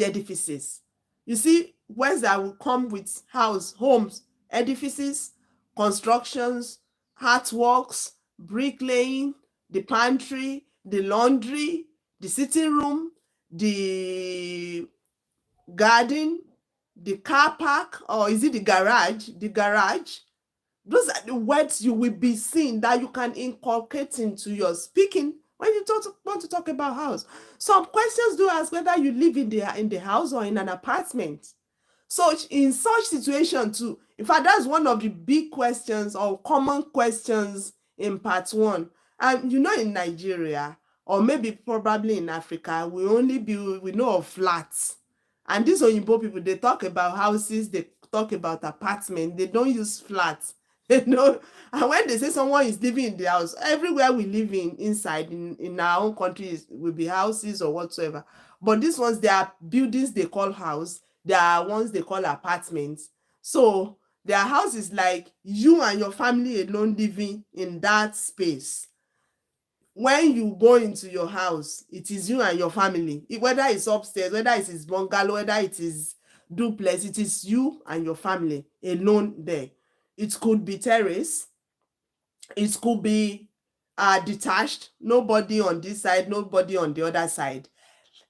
edifices? You see, words that will come with homes, edifices, constructions, artworks, bricklaying, the pantry, the laundry, the sitting room, the garden, the car park, or is it the garage? The garage. Those are the words you will be seeing that you can inculcate into your speaking when you want to talk about house. Some questions do ask whether you live in the house or in an apartment. So in such situation too, in fact, that's one of the big questions or common questions in part one. And in Nigeria, or maybe probably in Africa, we know of flats. And these Oyinbo people, they talk about houses, they talk about apartments, they don't use flats. And when they say someone is living in the house, everywhere we live inside in our own country will be houses or whatsoever. But these ones, they are buildings they call house. There are ones they call apartments. So their house is like you and your family alone living in that space. When you go into your house, it is you and your family. Whether it's upstairs, whether it is bungalow, whether it is duplex, it is you and your family alone there. It could be terrace. It could be are detached, nobody on this side, nobody on the other side.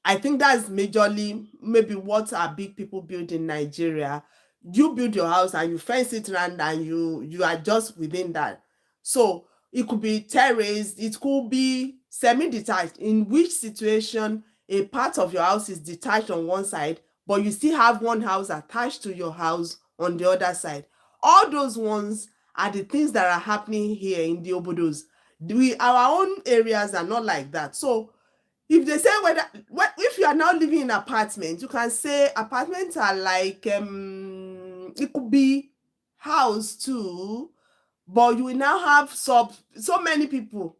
I think that's majorly maybe what our big people build in Nigeria. You build your house and you fence it around and you are just within that. So it could be terraced, it could be semi-detached, in which situation a part of your house is detached on one side, but you still have one house attached to your house on the other side. All those ones are the things that are happening here in the obodos. Our own areas are not like that. So if they say if you are now living in apartment, you can say apartments are like it could be house too, but you will now have so many people,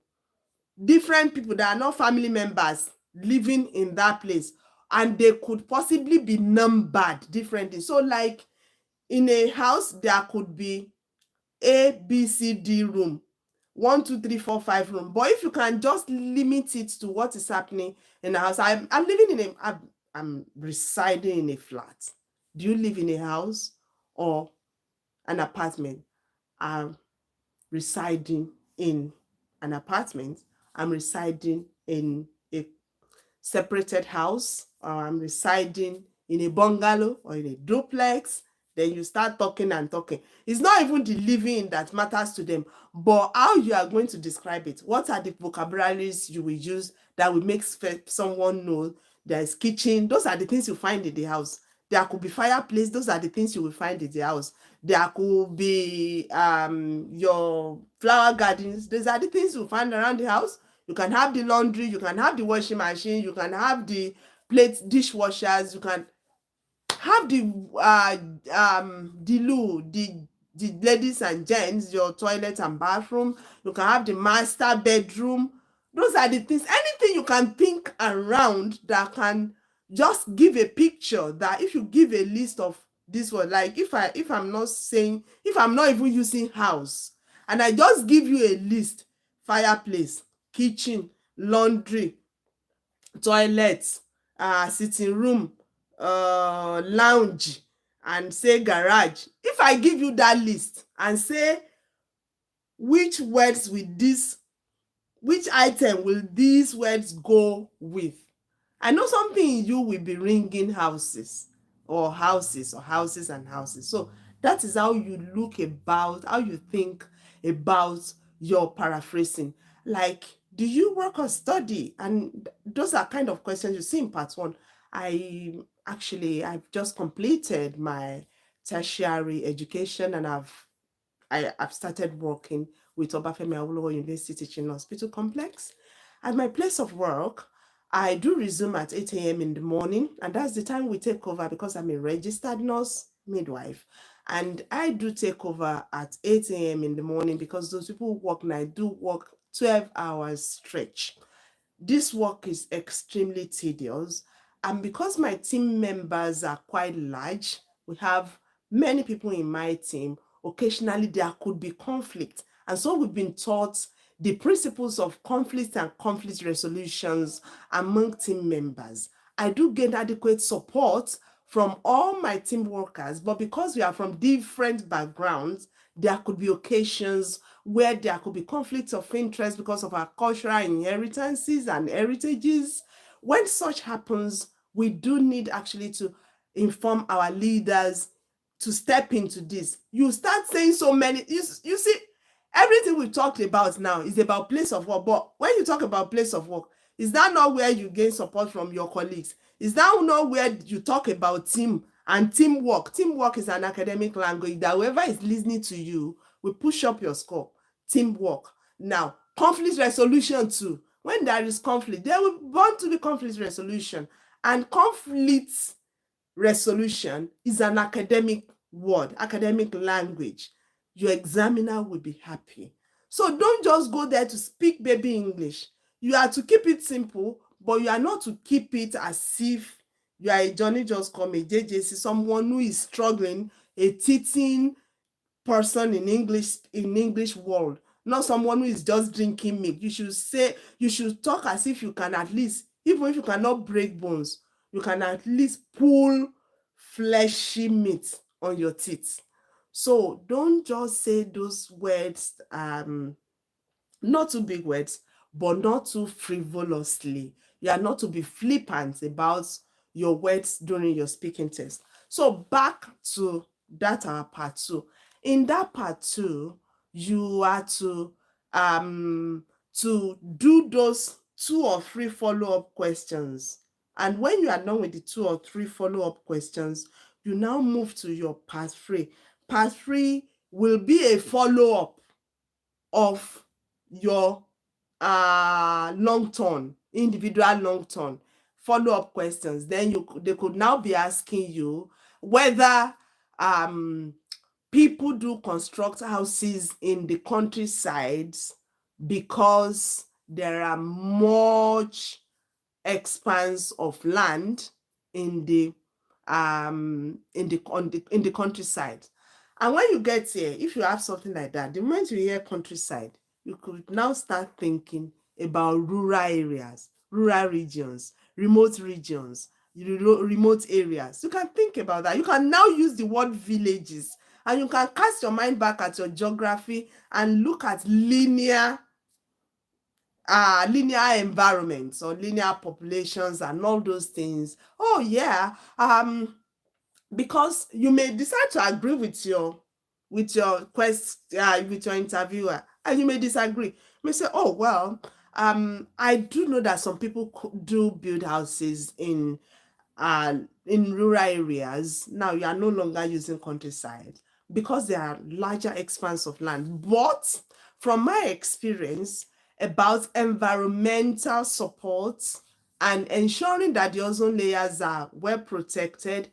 different people that are not family members living in that place, and they could possibly be numbered differently. So like in a house there could be A, B, C, D room, 1, 2, 3, 4, 5 room. But if you can just limit it to what is happening in the house, I'm living in I'm residing in a flat. Do you live in a house or an apartment? I'm residing in an apartment. I'm residing in a separated house, or I'm residing in a bungalow or in a duplex. Then you start talking and talking. It's not even the living that matters to them, but how you are going to describe it. What are the vocabularies you will use that will make someone know there's kitchen? Those are the things you find in the house. There could be fireplace. Those are the things you will find in the house. There could be your flower gardens. Those are the things you find around the house. You can have the laundry, you can have the washing machine, you can have the plate dishwashers, you can have the loo, the ladies and gents, your toilet and bathroom, you can have the master bedroom. Those are the things, anything you can think around that can just give a picture. That if you give a list of this one, like if I'm not saying, if I'm not even using house, and I just give you a list: fireplace, kitchen, laundry, toilet, sitting room, lounge, and say garage. If I give you that list and say which words with this, which item will these words go with, I know something in you will be ringing houses or houses or houses and houses. So that is how you look about, how you think about your paraphrasing. Like, do you work or study? And those are kind of questions you see in part one. I've just completed my tertiary education, and I've started working with Obafemi Awolowo University Teaching Hospital Complex. At my place of work, I do resume at 8 a.m. in the morning, and that's the time we take over because I'm a registered nurse midwife. And I do take over at 8 a.m. in the morning because those people who work night do work 12 hours stretch. This work is extremely tedious, and because my team members are quite large, we have many people in my team, occasionally there could be conflict. And so we've been taught the principles of conflict and conflict resolutions among team members. I do get adequate support from all my team workers, but because we are from different backgrounds, there could be occasions where there could be conflicts of interest because of our cultural inheritances and heritages. When such happens, we do need actually to inform our leaders to step into this. You start saying so many, you see, everything we talked about now is about place of work. But when you talk about place of work, is that not where you gain support from your colleagues? Is that not where you talk about team and teamwork? Teamwork is an academic language that whoever is listening to you will push up your score. Teamwork. Now, conflict resolution too. When there is conflict, there will want to be conflict resolution. And conflict resolution is an academic word, academic language. Your examiner will be happy. So don't just go there to speak baby English. You are to keep it simple, but you are not to keep it as if you are a Johnny just come, a JJC, someone who is struggling, a teaching person in English world, not someone who is just drinking milk. You should talk as if you can at least, even if you cannot break bones, you can at least pull fleshy meat on your teeth. So don't just say those words not too big words, but not too frivolously. You are not to be flippant about your words during your speaking test. So back to that our part two. In that part two, you are to do those 2 or 3 follow-up questions. And when you are done with the 2 or 3 follow-up questions, you now move to your part three. Part three will be a follow-up of your long term, individual long term follow-up questions. Then they could now be asking you whether people do construct houses in the countryside because there are much expanse of land in the in the countryside. And when you get here, if you have something like that, the moment you hear countryside, you could now start thinking about rural areas, rural regions, remote areas. You can think about that. You can now use the word villages, and you can cast your mind back at your geography and look at linear environments or linear populations and all those things. Oh yeah, because you may decide to agree with your with your interviewer, and you may disagree. You may say, oh well, I do know that some people do build houses in rural areas. Now you are no longer using countryside because there are larger expanse of land. But from my experience about environmental support and ensuring that the ozone layers are well protected,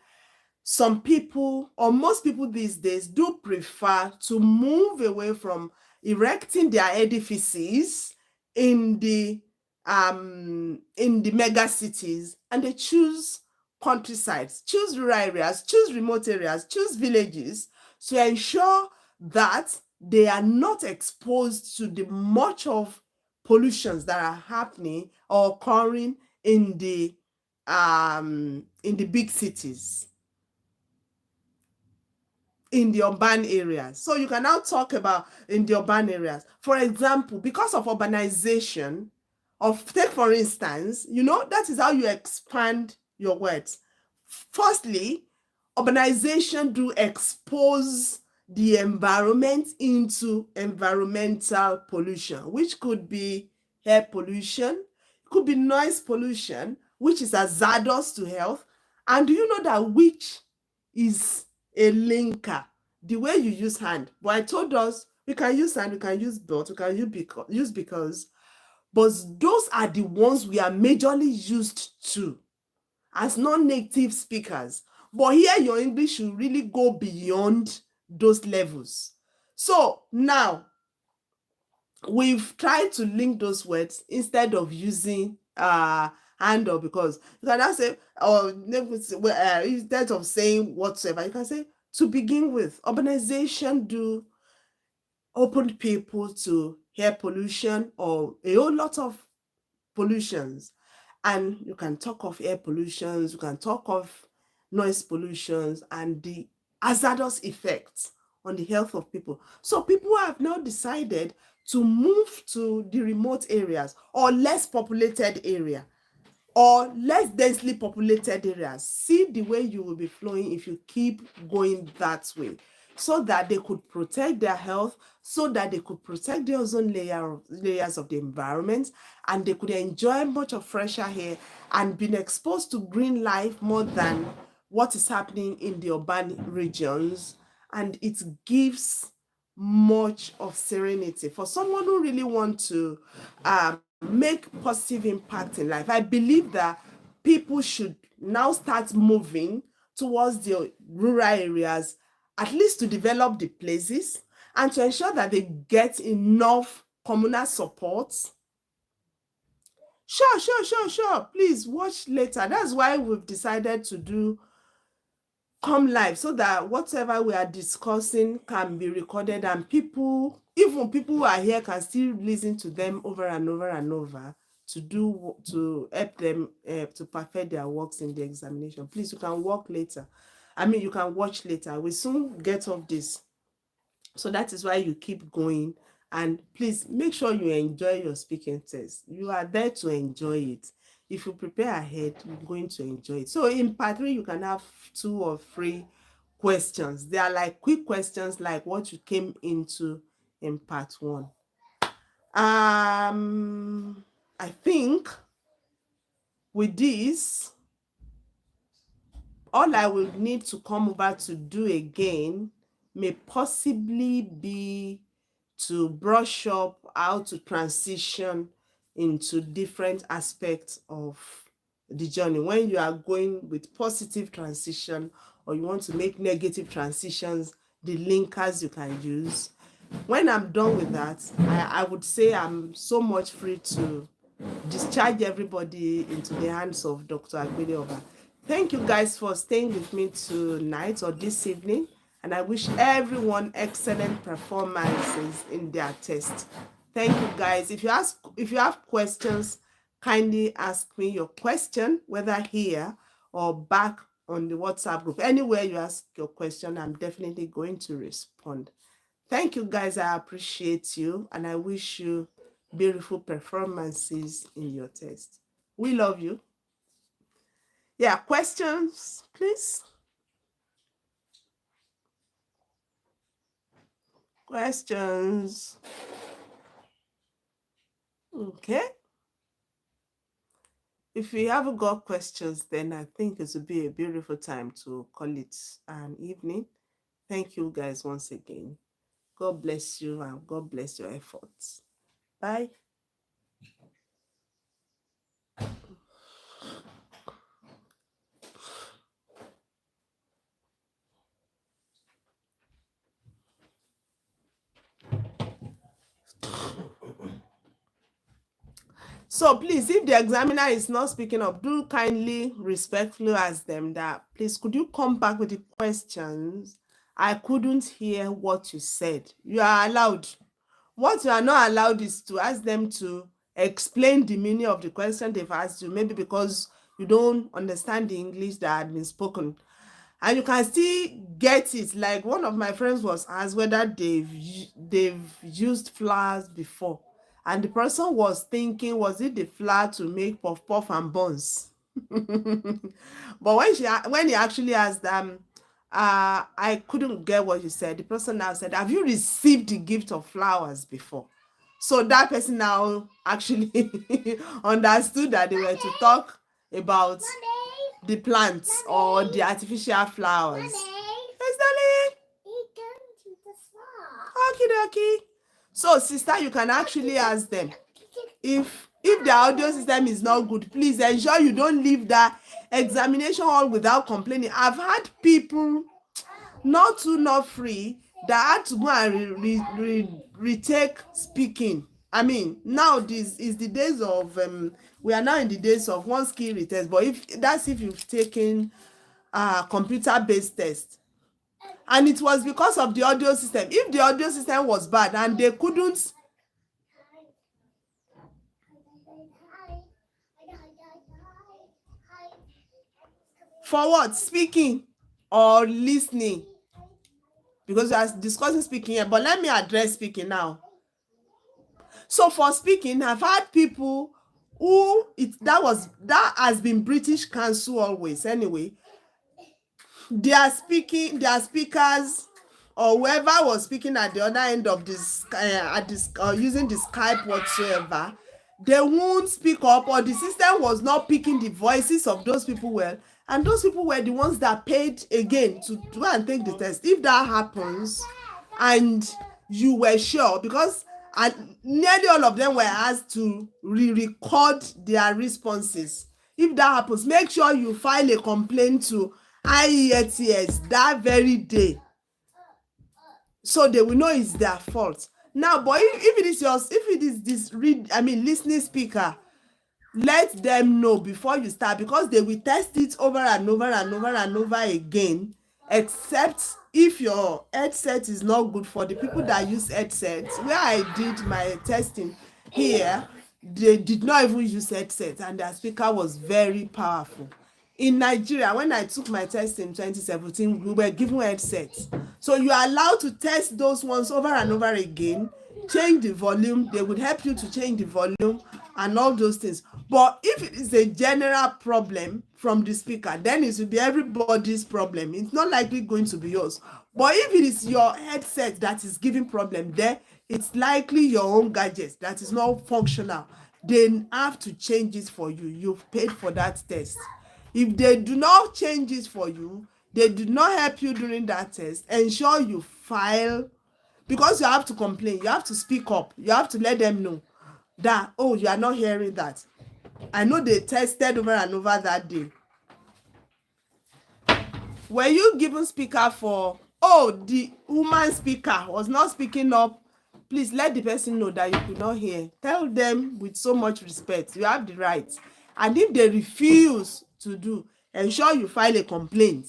some people or most people these days do prefer to move away from erecting their edifices in the mega cities, and they choose countrysides, choose rural areas, choose remote areas, choose villages to ensure that they are not exposed to the much of pollutions that are happening or occurring in the big cities, in the urban areas. So you can now talk about in the urban areas. For example, because of urbanization, take for instance, that is how you expand your words. Firstly, urbanization do expose the environment into environmental pollution, which could be air pollution, could be noise pollution, which is hazardous to health. And do you know that which is a linker? The way you use hand. But I told us we can use hand, we can use but, we can use because, but those are the ones we are majorly used to as non-native speakers. But here your English should really go beyond those levels. So now we've tried to link those words instead of using and or because. You can now say, or instead of saying whatsoever, you can say to begin with. Urbanization do open people to air pollution or a whole lot of pollutions. And you can talk of air pollutions, you can talk of noise pollutions and the hazardous effects on the health of people. So people have now decided to move to the remote areas or less populated area or less densely populated areas. See the way you will be flowing if you keep going that way, so that they could protect their health, so that they could protect the ozone layers of the environment, and they could enjoy much of fresher air and being exposed to green life more than what is happening in the urban regions. And it gives much of serenity for someone who really want to make positive impact in life. I believe that people should now start moving towards the rural areas, at least to develop the places and to ensure that they get enough communal support. Sure. Please watch later. That's why we've decided to do come live, so that whatever we are discussing can be recorded, and even people who are here can still listen to them over and over and over to help them to perfect their works in the examination. Please, you can work later. I mean, you can watch later. We soon get off this. So that is why you keep going And please make sure you enjoy your speaking test. You are there to enjoy it. If you prepare ahead, you're going to enjoy it. So in part 3, you can have 2 or 3 questions. They are like quick questions, like what you came into in part 1. I think with this, all I will need to come over to do again may possibly be to brush up how to transition into different aspects of the journey. When you are going with positive transition, or you want to make negative transitions, the linkers you can use. When I'm done with that, I would say I'm so much free to discharge everybody into the hands of Dr. Agbede. Thank you guys for staying with me tonight or this evening, and I wish everyone excellent performances in their test. Thank you guys. If you have questions, kindly ask me your question, whether here or back on the WhatsApp group. Anywhere you ask your question, I'm definitely going to respond. Thank you guys. I appreciate you, and I wish you beautiful performances in your test. We love you. Yeah, questions, please. Questions. Okay. If you haven't got questions, then I think it would be a beautiful time to call it an evening. Thank you guys once again. God bless you, and God bless your efforts. Bye. So please, if the examiner is not speaking up, do kindly respectfully ask them that, please, could you come back with the questions? I couldn't hear what you said. You are allowed. What you are not allowed is to ask them to explain the meaning of the question they've asked you, maybe because you don't understand the English that had been spoken. And you can still get it. Like one of my friends was asked whether they've used flours before, and the person was thinking, was it the flour to make puff puff and buns? But when he actually asked them, I couldn't get what you said. The person now said, have you received the gift of flowers before? So that person now actually understood that they were to talk about the plants or the artificial flowers. Yes, darling. Okie dokie. So, sister, you can actually ask them. If the audio system is not good, please ensure you don't leave that examination hall without complaining. I've had people not free that had to go and retake speaking. I mean, now this is the days of we are now in the days of one skill retest, but if you've taken computer based test, and it was because of the audio system. If the audio system was bad and they couldn't, for what, speaking or listening? Because we are discussing speaking here, but let me address speaking now. So for speaking, I've had people who that has been British Council always anyway. Their speakers or whoever was speaking at the other end of this using the Skype whatsoever, they won't speak up, or the system was not picking the voices of those people well, and those people were the ones that paid again to go and take the test. If that happens and you were sure, because nearly all of them were asked to re-record their responses. If that happens, make sure you file a complaint to Ielts that very day, so they will know it's their fault. Now, but if it is this listening speaker, let them know before you start, because they will test it over and over and over and over again, except if your headset is not good. For the people that use headsets, where I did my testing here, they did not even use headsets, and their speaker was very powerful. In Nigeria, when I took my test in 2017, we were given headsets. So you are allowed to test those ones over and over again change the volume. They would help you to change the volume and all those things. But if it is a general problem from the speaker, then it will be everybody's problem. It's not likely going to be yours. But if it is your headset that is giving problem, then it's likely your own gadget that is not functional. They have to change it for you. You've paid for that test. If they do not change it for you, they do not help you during that test, ensure you file, because you have to complain, you have to speak up, you have to let them know that, oh, you are not hearing that. I know they tested over and over that day. Were you given speaker for, oh, the woman speaker was not speaking up? Please let the person know that you could not hear. Tell them with so much respect, you have the right. And if they refuse to do, ensure you file a complaint.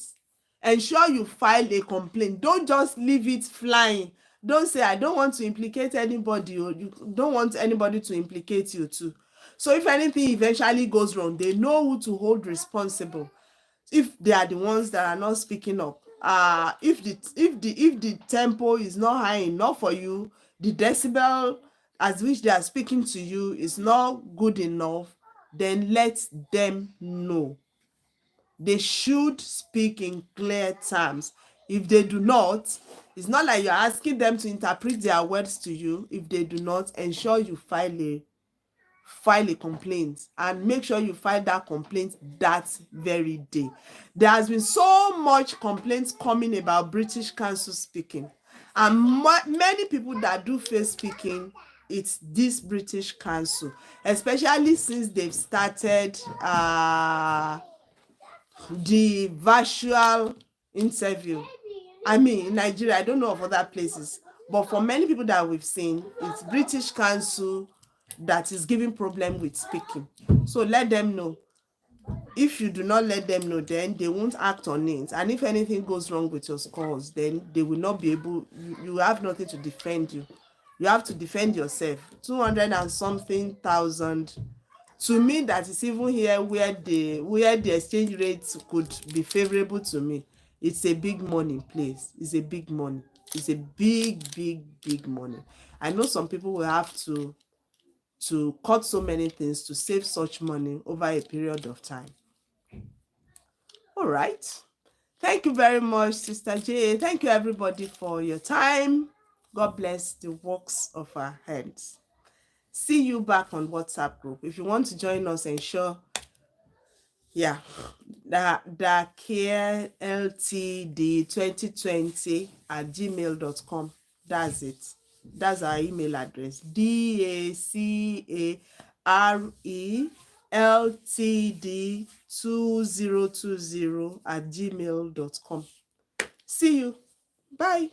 Ensure you file a complaint. Don't just leave it flying. Don't say, I don't want to implicate anybody, or you don't want anybody to implicate you too. So if anything eventually goes wrong, they know who to hold responsible if they are the ones that are not speaking up. If the tempo is not high enough for you, the decibel at which they are speaking to you is not good enough, then let them know. They should speak in clear terms. If they do not, it's not like you're asking them to interpret their words to you. If they do not, ensure you file a complaint, and make sure you file that complaint that very day. There has been so much complaints coming about British Council speaking, and many people that do face speaking, it's this British Council, especially since they've started the virtual interview. I mean, in Nigeria, I don't know of other places, but for many people that we've seen, it's British Council that is giving problem with speaking. So let them know. If you do not let them know, then they won't act on it. And if anything goes wrong with your scores, then they will not be able, you have nothing to defend you. You have to defend yourself. 200 and something thousand. To me, that is even here where the exchange rates could be favorable to me. It's a big money place. It's a big money. It's a big money. I know some people will have to cut so many things to save such money over a period of time. All right. Thank you very much, Sister J. Thank you, everybody, for your time. God bless the works of our hands. See you back on WhatsApp group. If you want to join us, ensure, the care ltd 2020 at gmail.com. That's it. That's our email address. DACARELTD 2020 at gmail.com. See you. Bye.